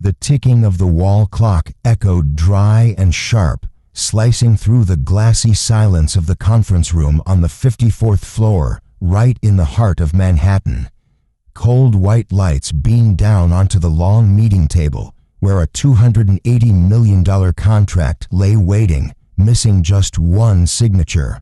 The ticking of the wall clock echoed dry and sharp, slicing through the glassy silence of the conference room on the 54th floor, right in the heart of Manhattan. Cold white lights beamed down onto the long meeting table, where a $280 million contract lay waiting, missing just one signature.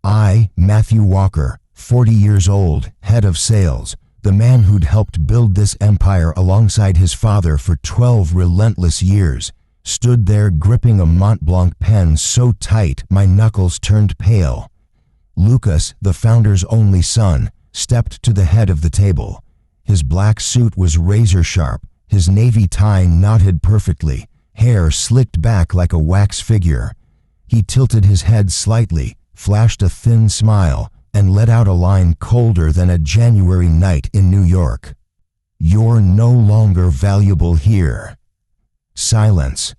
I, Matthew Walker, 40 years old, head of sales, the man who'd helped build this empire alongside his father for 12 relentless years, stood there gripping a Mont Blanc pen so tight my knuckles turned pale. Lucas, the founder's only son, stepped to the head of the table. His black suit was razor sharp, his navy tie knotted perfectly, hair slicked back like a wax figure. He tilted his head slightly, flashed a thin smile, and let out a line colder than a January night in New York. "You're no longer valuable here." Silence.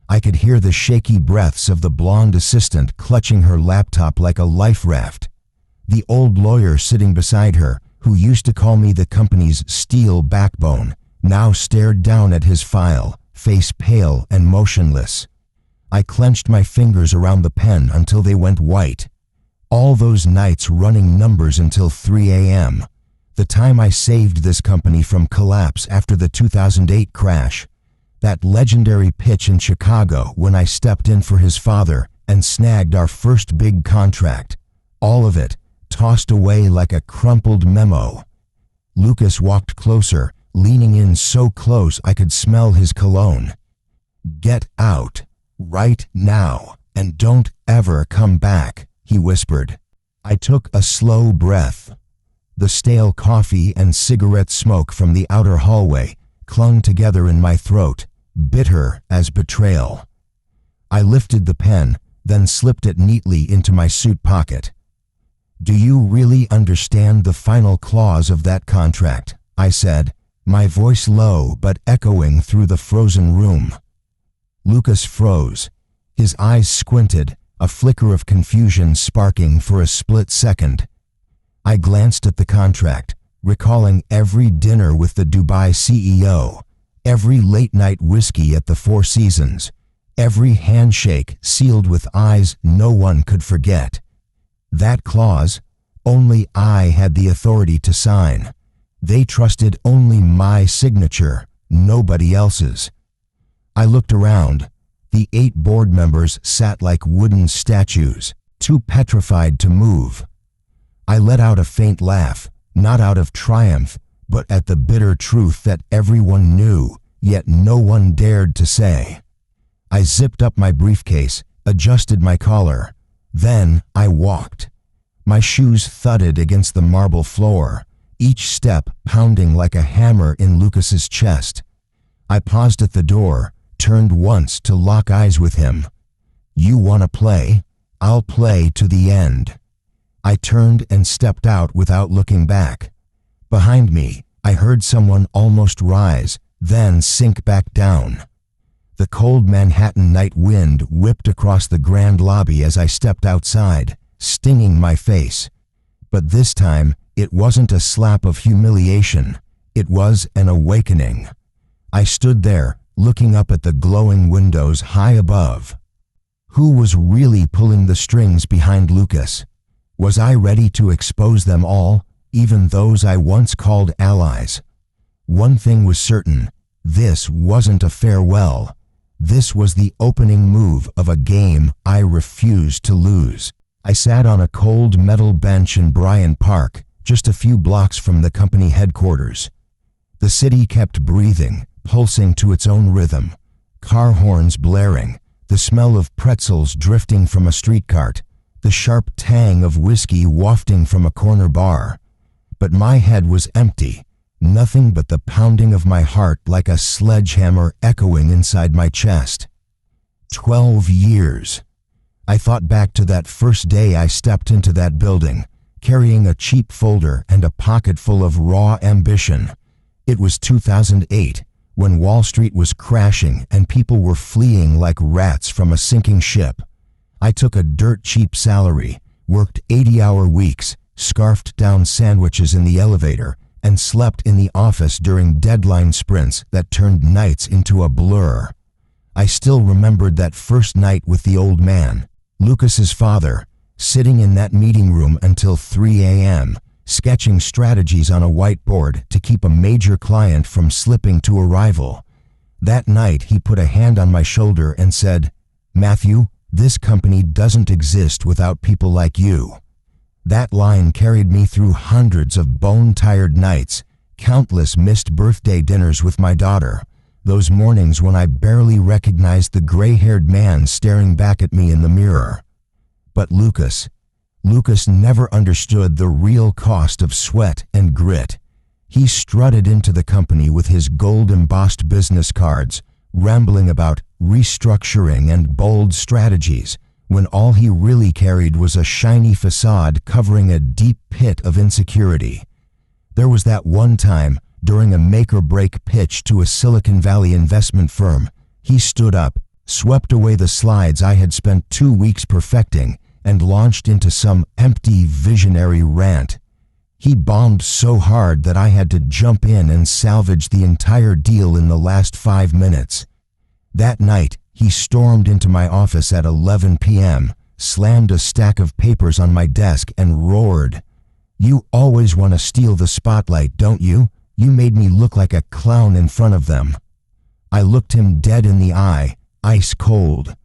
I could hear the shaky breaths of the blonde assistant clutching her laptop like a life raft. The old lawyer sitting beside her, who used to call me the company's steel backbone, now stared down at his file, face pale and motionless. I clenched my fingers around the pen until they went white. All those nights running numbers until 3 a.m. The time I saved this company from collapse after the 2008 crash. That legendary pitch in Chicago when I stepped in for his father and snagged our first big contract. All of it tossed away like a crumpled memo. Lucas walked closer, leaning in so close I could smell his cologne. "Get out, right now, and don't ever come back," he whispered. I took a slow breath. The stale coffee and cigarette smoke from the outer hallway clung together in my throat, bitter as betrayal. I lifted the pen, then slipped it neatly into my suit pocket. "Do you really understand the final clause of that contract?" I said, my voice low but echoing through the frozen room. Lucas froze. His eyes squinted, a flicker of confusion sparking for a split second. I glanced at the contract, recalling every dinner with the Dubai CEO, every late-night whiskey at the Four Seasons, every handshake sealed with eyes no one could forget. That clause, only I had the authority to sign. They trusted only my signature, nobody else's. I looked around. The 8 board members sat like wooden statues, too petrified to move. I let out a faint laugh, not out of triumph, but at the bitter truth that everyone knew, yet no one dared to say. I zipped up my briefcase, adjusted my collar. Then I walked. My shoes thudded against the marble floor, each step pounding like a hammer in Lucas's chest. I paused at the door, turned once to lock eyes with him. "You want to play? I'll play to the end." I turned and stepped out without looking back. Behind me, I heard someone almost rise, then sink back down. The cold Manhattan night wind whipped across the grand lobby as I stepped outside, stinging my face. But this time, it wasn't a slap of humiliation. It was an awakening. I stood there, looking up at the glowing windows high above. Who was really pulling the strings behind Lucas? Was I ready to expose them all, even those I once called allies? One thing was certain, this wasn't a farewell. This was the opening move of a game I refused to lose. I sat on a cold metal bench in Bryant Park, just a few blocks from the company headquarters. The city kept breathing, pulsing to its own rhythm. Car horns blaring, the smell of pretzels drifting from a street cart, the sharp tang of whiskey wafting from a corner bar. But my head was empty, nothing but the pounding of my heart like a sledgehammer echoing inside my chest. 12 years. I thought back to that first day I stepped into that building, carrying a cheap folder and a pocket full of raw ambition. It was 2008, when Wall Street was crashing and people were fleeing like rats from a sinking ship. I took a dirt-cheap salary, worked 80-hour weeks, scarfed down sandwiches in the elevator, and slept in the office during deadline sprints that turned nights into a blur. I still remembered that first night with the old man, Lucas's father, sitting in that meeting room until 3 a.m., sketching strategies on a whiteboard to keep a major client from slipping to a rival. That night, he put a hand on my shoulder and said, "Matthew, this company doesn't exist without people like you." That line carried me through hundreds of bone-tired nights, countless missed birthday dinners with my daughter, those mornings when I barely recognized the gray-haired man staring back at me in the mirror. But Lucas never understood the real cost of sweat and grit. He strutted into the company with his gold-embossed business cards, rambling about restructuring and bold strategies, when all he really carried was a shiny facade covering a deep pit of insecurity. There was that one time, during a make-or-break pitch to a Silicon Valley investment firm, he stood up, swept away the slides I had spent 2 weeks perfecting, and launched into some empty, visionary rant. He bombed so hard that I had to jump in and salvage the entire deal in the last 5 minutes. That night, he stormed into my office at 11 p.m., slammed a stack of papers on my desk, and roared, "You always want to steal the spotlight, don't you? You made me look like a clown in front of them." I looked him dead in the eye, ice cold.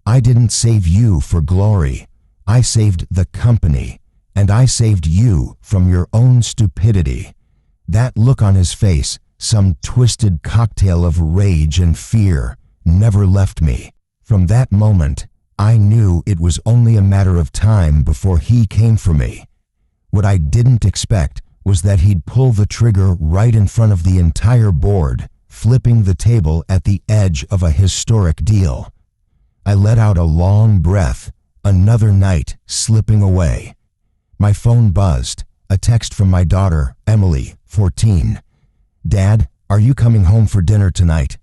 "I didn't save you for glory. I saved the company, and I saved you from your own stupidity." That look on his face, some twisted cocktail of rage and fear, never left me. From that moment, I knew it was only a matter of time before he came for me. What I didn't expect was that he'd pull the trigger right in front of the entire board, flipping the table at the edge of a historic deal. I let out a long breath, another night slipping away. My phone buzzed, a text from my daughter, Emily, 14. "Dad, are you coming home for dinner tonight?"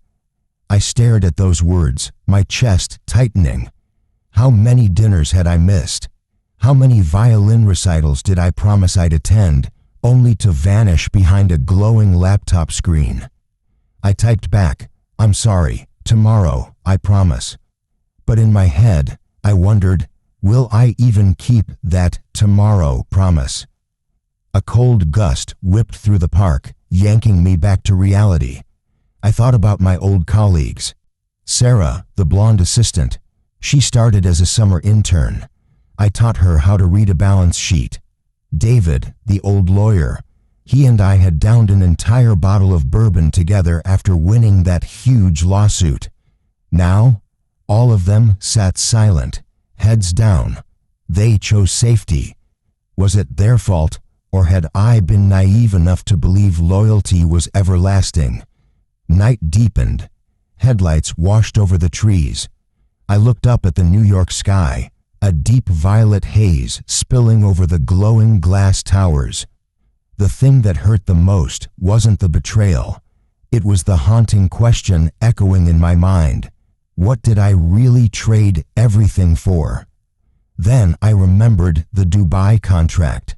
I stared at those words, my chest tightening. How many dinners had I missed? How many violin recitals did I promise I'd attend, only to vanish behind a glowing laptop screen? I typed back, "I'm sorry, tomorrow, I promise." But in my head, I wondered, will I even keep that tomorrow promise? A cold gust whipped through the park, yanking me back to reality. I thought about my old colleagues. Sarah, the blonde assistant, she started as a summer intern. I taught her how to read a balance sheet. David, the old lawyer, he and I had downed an entire bottle of bourbon together after winning that huge lawsuit. Now, all of them sat silent, heads down. They chose safety. Was it their fault, or had I been naive enough to believe loyalty was everlasting? Night deepened. Headlights washed over the trees. I looked up at the New York sky, a deep violet haze spilling over the glowing glass towers. The thing that hurt the most wasn't the betrayal. It was the haunting question echoing in my mind. What did I really trade everything for? Then I remembered the Dubai contract.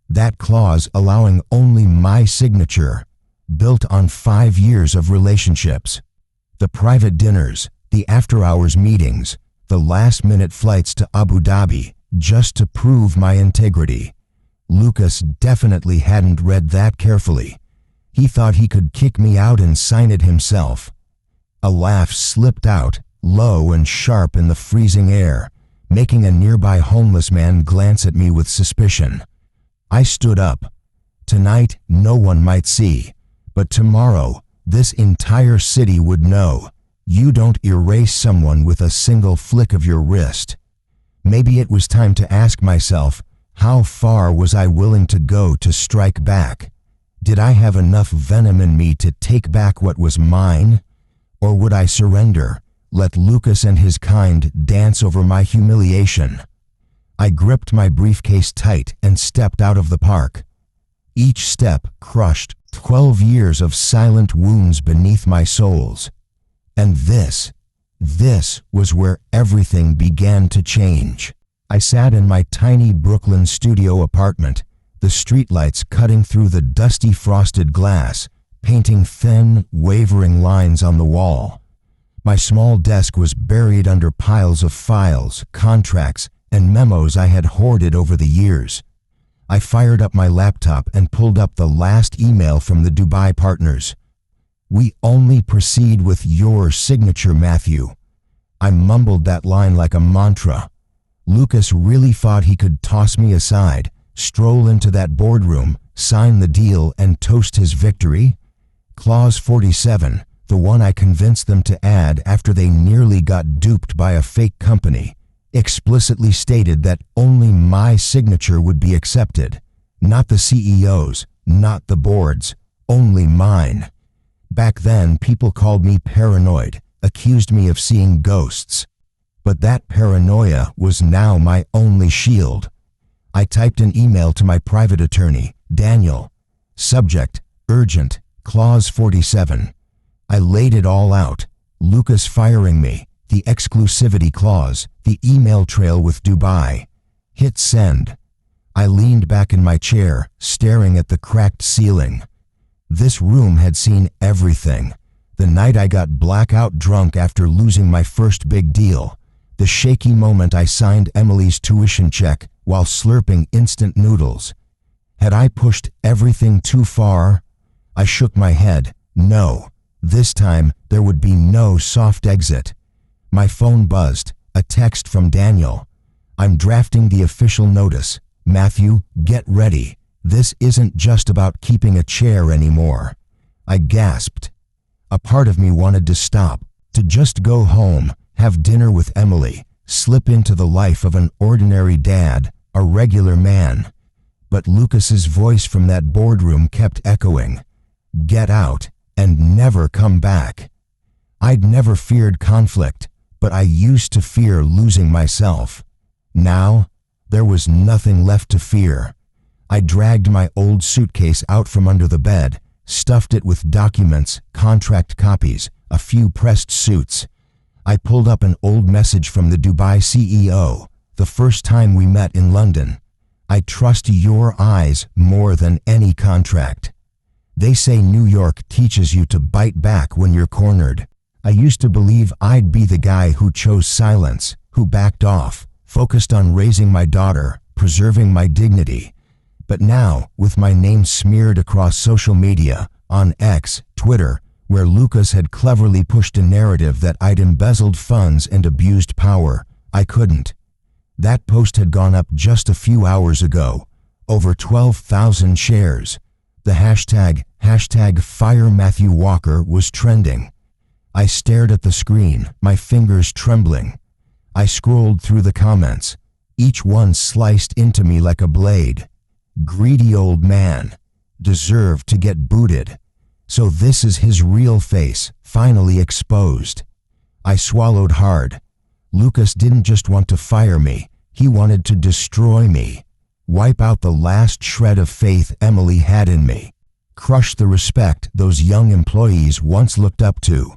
That clause allowing only my signature, built on 5 years of relationships. The private dinners, the after-hours meetings, the last-minute flights to Abu Dhabi, just to prove my integrity. Lucas definitely hadn't read that carefully. He thought he could kick me out and sign it himself. A laugh slipped out, low and sharp in the freezing air, making a nearby homeless man glance at me with suspicion. I stood up. Tonight, no one might see, but tomorrow, this entire city would know. You don't erase someone with a single flick of your wrist. Maybe it was time to ask myself, how far was I willing to go to strike back? Did I have enough venom in me to take back what was mine? Or would I surrender, let Lucas and his kind dance over my humiliation? I gripped my briefcase tight and stepped out of the park. Each step crushed 12 years of silent wounds beneath my soles. And this was where everything began to change. I sat in my tiny Brooklyn studio apartment, the streetlights cutting through the dusty frosted glass, painting thin, wavering lines on the wall. My small desk was buried under piles of files, contracts, and memos I had hoarded over the years. I fired up my laptop and pulled up the last email from the Dubai partners. "We only proceed with your signature, Matthew." I mumbled that line like a mantra. Lucas really thought he could toss me aside, stroll into that boardroom, sign the deal, and toast his victory? Clause 47, the one I convinced them to add after they nearly got duped by a fake company, explicitly stated that only my signature would be accepted. Not the CEO's, not the board's, only mine. Back then, people called me paranoid, accused me of seeing ghosts. But that paranoia was now my only shield. I typed an email to my private attorney, Daniel. Subject, urgent, clause 47. I laid it all out. Lucas firing me, the exclusivity clause, the email trail with Dubai. Hit send. I leaned back in my chair, staring at the cracked ceiling. This room had seen everything. The night I got blackout drunk after losing my first big deal. The shaky moment I signed Emily's tuition check while slurping instant noodles. Had I pushed everything too far? I shook my head. No. This time, there would be no soft exit. My phone buzzed. A text from Daniel. "I'm drafting the official notice. Matthew, get ready. This isn't just about keeping a chair anymore." I gasped. A part of me wanted to stop, to just go home, have dinner with Emily, slip into the life of an ordinary dad, a regular man. But Lucas's voice from that boardroom kept echoing. Get out and never come back. I'd never feared conflict, but I used to fear losing myself. Now, there was nothing left to fear. I dragged my old suitcase out from under the bed, stuffed it with documents, contract copies, a few pressed suits. I pulled up an old message from the Dubai CEO, the first time we met in London. "I trust your eyes more than any contract. They say New York teaches you to bite back when you're cornered. I used to believe I'd be the guy who chose silence, who backed off, focused on raising my daughter, preserving my dignity. But now, with my name smeared across social media, on X, Twitter, where Lucas had cleverly pushed a narrative that I'd embezzled funds and abused power, I couldn't. That post had gone up just a few hours ago. Over 12,000 shares. The hashtag #FireMatthewWalker was trending. I stared at the screen, my fingers trembling. I scrolled through the comments. Each one sliced into me like a blade. Greedy old man. Deserved to get booted. So this is his real face, finally exposed. I swallowed hard. Lucas didn't just want to fire me, he wanted to destroy me. Wipe out the last shred of faith Emily had in me. Crush the respect those young employees once looked up to.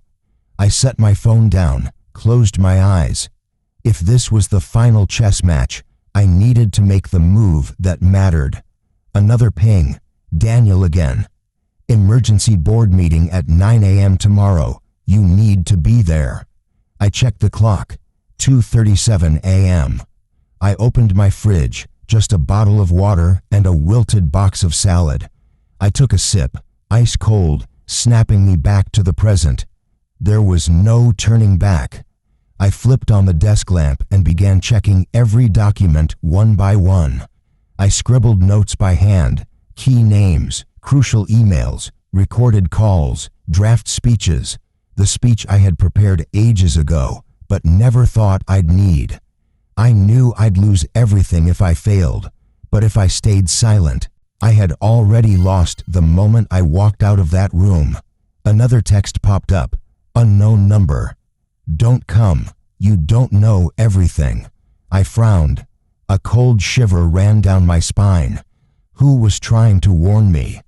I set my phone down, closed my eyes. If this was the final chess match, I needed to make the move that mattered. Another ping. Daniel again. "Emergency board meeting at 9 a.m. tomorrow. You need to be there." I checked the clock. 2:37 a.m. I opened my fridge, just a bottle of water and a wilted box of salad. I took a sip, ice cold, snapping me back to the present. There was no turning back. I flipped on the desk lamp and began checking every document one by one. I scribbled notes by hand, key names, crucial emails, recorded calls, draft speeches, the speech I had prepared ages ago, but never thought I'd need. I knew I'd lose everything if I failed, but if I stayed silent, I had already lost the moment I walked out of that room. Another text popped up. Unknown number. "Don't come. You don't know everything." I frowned. A cold shiver ran down my spine. Who was trying to warn me?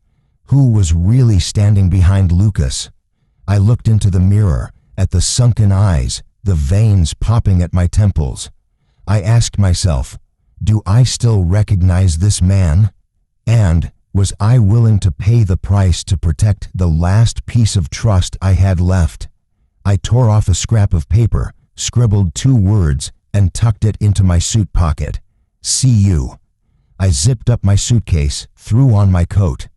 Who was really standing behind Lucas? I looked into the mirror, at the sunken eyes, the veins popping at my temples. I asked myself, do I still recognize this man? And was I willing to pay the price to protect the last piece of trust I had left? I tore off a scrap of paper, scribbled 2 words, and tucked it into my suit pocket. See you. I zipped up my suitcase, threw on my coat.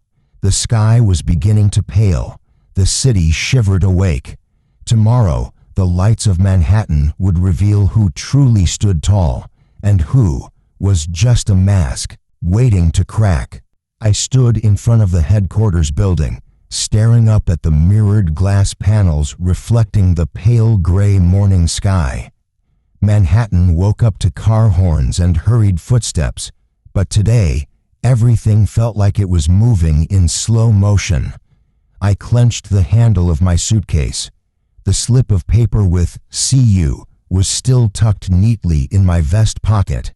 The sky was beginning to pale. The city shivered awake. Tomorrow, the lights of Manhattan would reveal who truly stood tall, and who was just a mask, waiting to crack. I stood in front of the headquarters building, staring up at the mirrored glass panels reflecting the pale gray morning sky. Manhattan woke up to car horns and hurried footsteps, but today, everything felt like it was moving in slow motion. I clenched the handle of my suitcase. The slip of paper with "See you" was still tucked neatly in my vest pocket.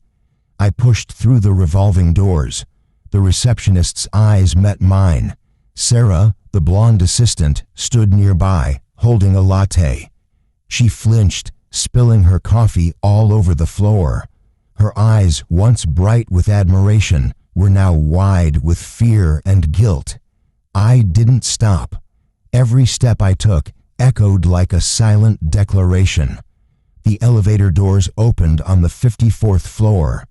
I pushed through the revolving doors. The receptionist's eyes met mine. Sarah, the blonde assistant, stood nearby, holding a latte. She flinched, spilling her coffee all over the floor. Her eyes, once bright with admiration, were now wide with fear and guilt. I didn't stop. Every step I took echoed like a silent declaration. The elevator doors opened on the 54th floor.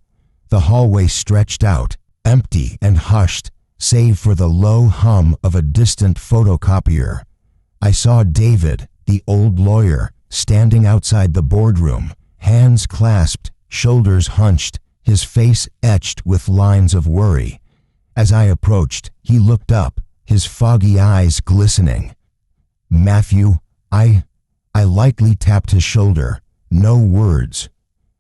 The hallway stretched out, empty and hushed, save for the low hum of a distant photocopier. I saw David, the old lawyer, standing outside the boardroom, hands clasped, shoulders hunched, his face etched with lines of worry. As I approached, he looked up, his foggy eyes glistening. "Matthew," I lightly tapped his shoulder. No words.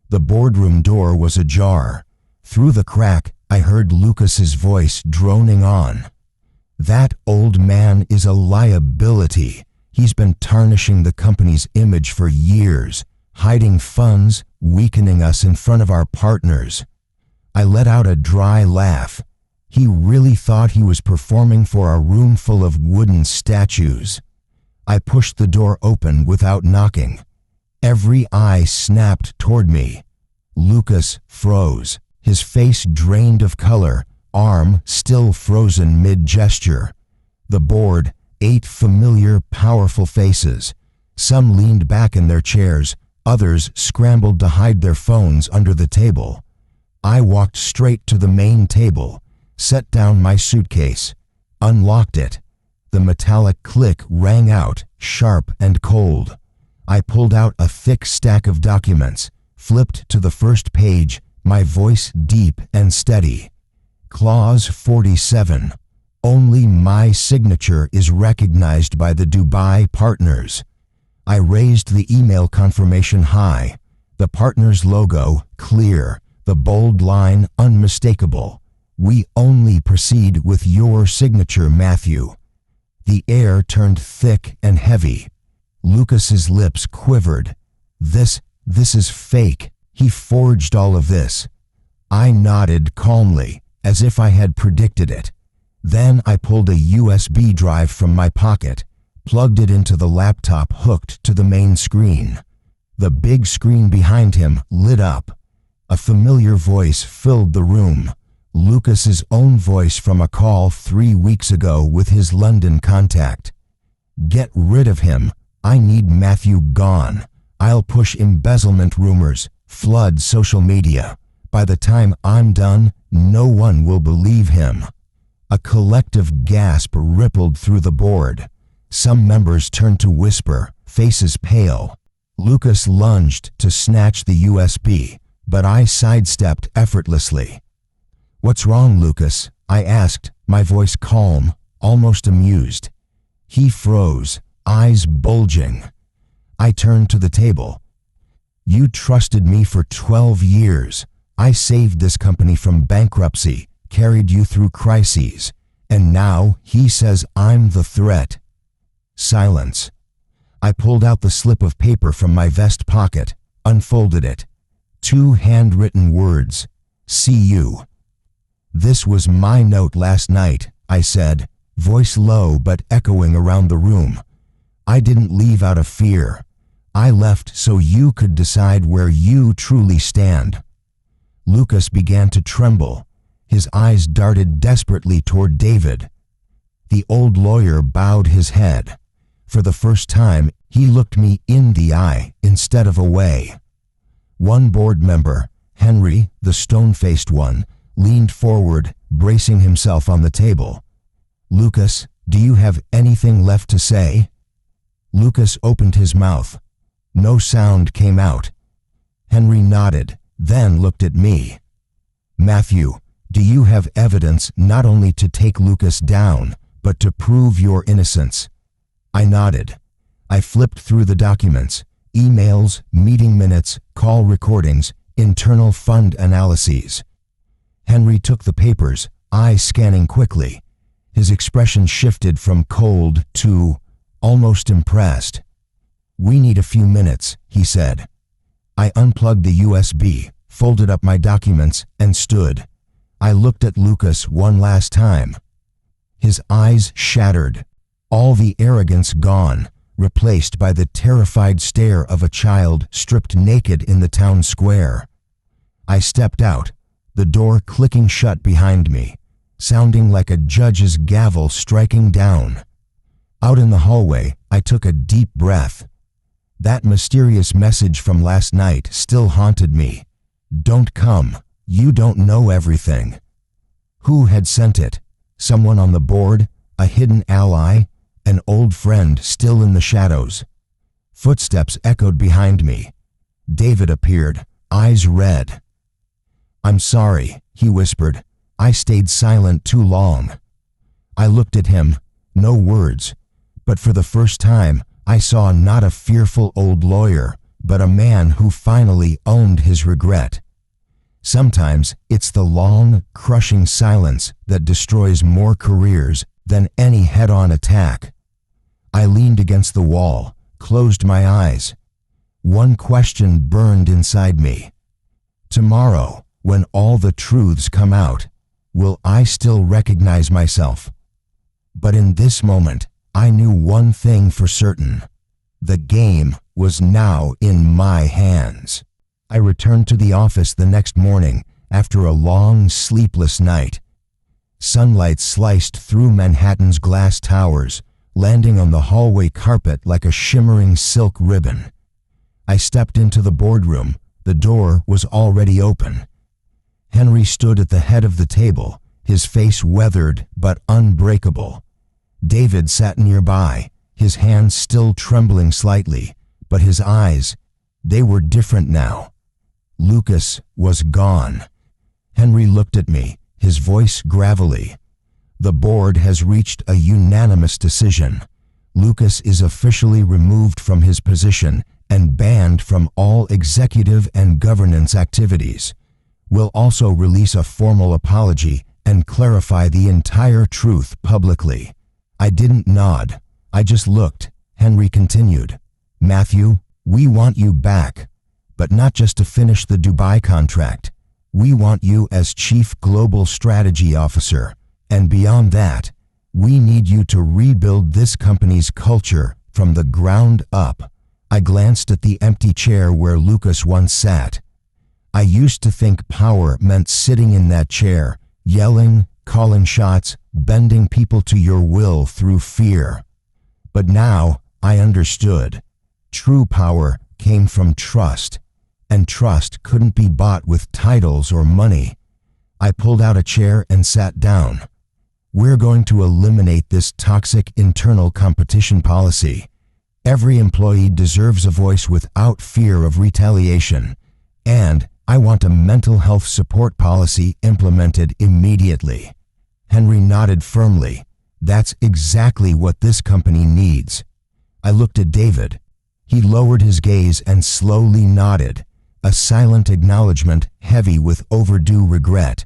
The boardroom door was ajar. Through the crack, I heard Lucas's voice droning on. "That old man is a liability. He's been tarnishing the company's image for years, hiding funds, weakening us in front of our partners." I let out a dry laugh. He really thought he was performing for a room full of wooden statues. I pushed the door open without knocking. Every eye snapped toward me. Lucas froze, his face drained of color, arm still frozen mid-gesture. The board, 8 familiar, powerful faces. Some leaned back in their chairs, others scrambled to hide their phones under the table. I walked straight to the main table, set down my suitcase, unlocked it. The metallic click rang out, sharp and cold. I pulled out a thick stack of documents, flipped to the first page, my voice deep and steady. Clause 47. Only my signature is recognized by the Dubai partners. I raised the email confirmation high. The partners' logo clear, the bold line unmistakable. "We only proceed with your signature, Matthew." The air turned thick and heavy. Lucas's lips quivered. This is fake. He forged all of this." I nodded calmly, as if I had predicted it. Then I pulled a USB drive from my pocket, plugged it into the laptop hooked to the main screen. The big screen behind him lit up. A familiar voice filled the room. Lucas's own voice from a call 3 weeks ago with his London contact. "Get rid of him. I need Matthew gone. I'll push embezzlement rumors, flood social media. By the time I'm done, no one will believe him." A collective gasp rippled through the board. Some members turned to whisper, faces pale. Lucas lunged to snatch the USB, but I sidestepped effortlessly. "What's wrong, Lucas?" I asked, my voice calm, almost amused. He froze, eyes bulging. I turned to the table. "You trusted me for 12 years. I saved this company from bankruptcy, carried you through crises, and now he says I'm the threat." Silence. I pulled out the slip of paper from my vest pocket, unfolded it. 2 handwritten words, "See you." "This was my note last night," I said, voice low but echoing around the room. "I didn't leave out of fear. I left so you could decide where you truly stand." Lucas began to tremble. His eyes darted desperately toward David. The old lawyer bowed his head. For the first time, he looked me in the eye instead of away. One board member, Henry, the stone-faced one, leaned forward, bracing himself on the table. "Lucas, do you have anything left to say?" Lucas opened his mouth. No sound came out. Henry nodded, then looked at me. "Matthew, do you have evidence not only to take Lucas down, but to prove your innocence?" I nodded. I flipped through the documents, emails, meeting minutes, call recordings, internal fund analyses. Henry took the papers, eyes scanning quickly. His expression shifted from cold to almost impressed. "We need a few minutes," he said. I unplugged the USB, folded up my documents, and stood. I looked at Lucas one last time. His eyes shattered, all the arrogance gone, replaced by the terrified stare of a child stripped naked in the town square. I stepped out, the door clicking shut behind me, sounding like a judge's gavel striking down. Out in the hallway, I took a deep breath. That mysterious message from last night still haunted me. "Don't come. You don't know everything." Who had sent it? Someone on the board? A hidden ally? An old friend still in the shadows? Footsteps echoed behind me. David appeared, eyes red. "I'm sorry," he whispered. "I stayed silent too long." I looked at him, no words, but for the first time, I saw not a fearful old lawyer, but a man who finally owned his regret. Sometimes it's the long, crushing silence that destroys more careers than any head-on attack. I leaned against the wall, closed my eyes. One question burned inside me. Tomorrow, when all the truths come out, will I still recognize myself? But in this moment, I knew one thing for certain. The game was now in my hands. I returned to the office the next morning after a long, sleepless night. Sunlight sliced through Manhattan's glass towers, landing on the hallway carpet like a shimmering silk ribbon. I stepped into the boardroom. The door was already open. Henry stood at the head of the table, his face weathered but unbreakable. David sat nearby, his hands still trembling slightly, but his eyes, they were different now. Lucas was gone. Henry looked at me, his voice gravelly. "The board has reached a unanimous decision. Lucas is officially removed from his position and banned from all executive and governance activities. We'll also release a formal apology and clarify the entire truth publicly." I didn't nod. I just looked. Henry continued. "Matthew, we want you back, but not just to finish the Dubai contract. We want you as Chief Global Strategy Officer, and beyond that, we need you to rebuild this company's culture from the ground up." I glanced at the empty chair where Lucas once sat. I used to think power meant sitting in that chair, yelling, calling shots, bending people to your will through fear. But now I understood. True power came from trust, and trust couldn't be bought with titles or money. I pulled out a chair and sat down. "We're going to eliminate this toxic internal competition policy. Every employee deserves a voice without fear of retaliation, and I want a mental health support policy implemented immediately." Henry nodded firmly. "That's exactly what this company needs." I looked at David. He lowered his gaze and slowly nodded, a silent acknowledgement heavy with overdue regret.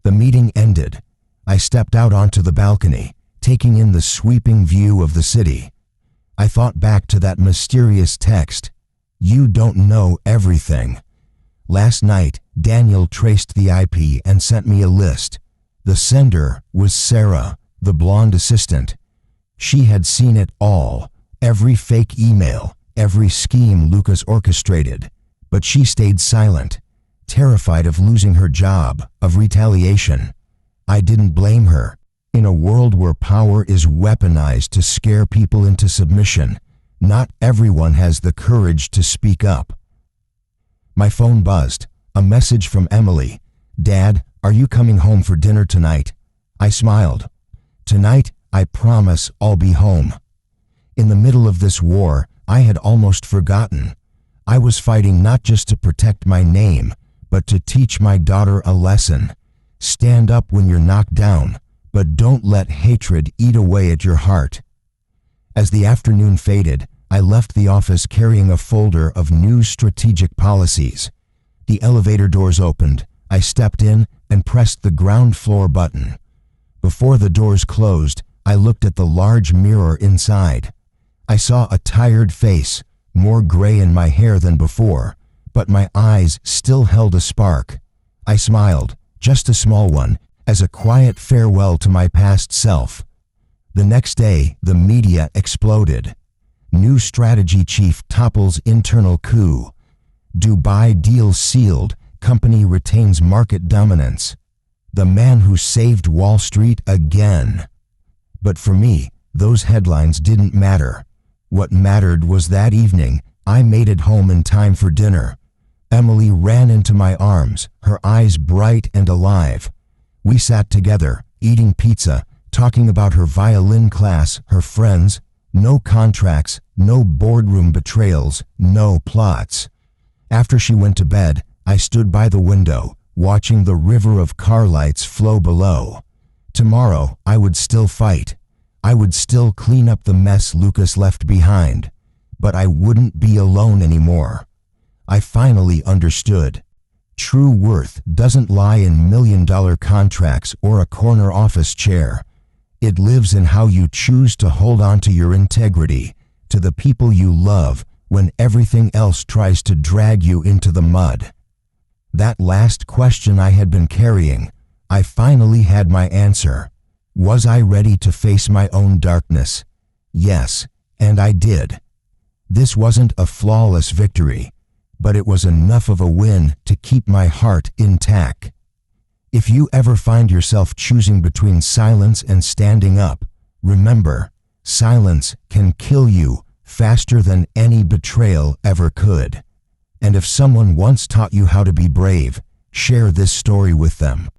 The meeting ended. I stepped out onto the balcony, taking in the sweeping view of the city. I thought back to that mysterious text, "You don't know everything." Last night, Daniel traced the IP and sent me a list. The sender was Sarah, the blonde assistant. She had seen it all, every fake email, every scheme Lucas orchestrated, but she stayed silent. terrified of losing her job, of retaliation. I didn't blame her. In a world where power is weaponized to scare people into submission, not everyone has the courage to speak up. My phone buzzed. A message from Emily. "Dad, are you coming home for dinner tonight?" I smiled. "Tonight, I promise I'll be home." In the middle of this war, I had almost forgotten. I was fighting not just to protect my name, but to teach my daughter a lesson. Stand up when you're knocked down, but don't let hatred eat away at your heart. As the afternoon faded, I left the office carrying a folder of new strategic policies. The elevator doors opened. I stepped in and pressed the ground floor button. Before the doors closed, I looked at the large mirror inside. I saw a tired face, more gray in my hair than before, but my eyes still held a spark. I smiled, just a small one, as a quiet farewell to my past self. The next day, the media exploded. New strategy chief topples internal coup. Dubai deal sealed, company retains market dominance. The man who saved Wall Street again. But for me, those headlines didn't matter. What mattered was that evening, I made it home in time for dinner. Emily ran into my arms, her eyes bright and alive. We sat together, eating pizza, talking about her violin class, her friends. No contracts, no boardroom betrayals, no plots. After she went to bed, I stood by the window, watching the river of car lights flow below. Tomorrow, I would still fight. I would still clean up the mess Lucas left behind. But I wouldn't be alone anymore. I finally understood. True worth doesn't lie in million-dollar contracts or a corner office chair. It lives in how you choose to hold on to your integrity, to the people you love, when everything else tries to drag you into the mud. That last question I had been carrying, I finally had my answer. Was I ready to face my own darkness? Yes, and I did. This wasn't a flawless victory, but it was enough of a win to keep my heart intact. If you ever find yourself choosing between silence and standing up, remember, silence can kill you faster than any betrayal ever could. And if someone once taught you how to be brave, share this story with them.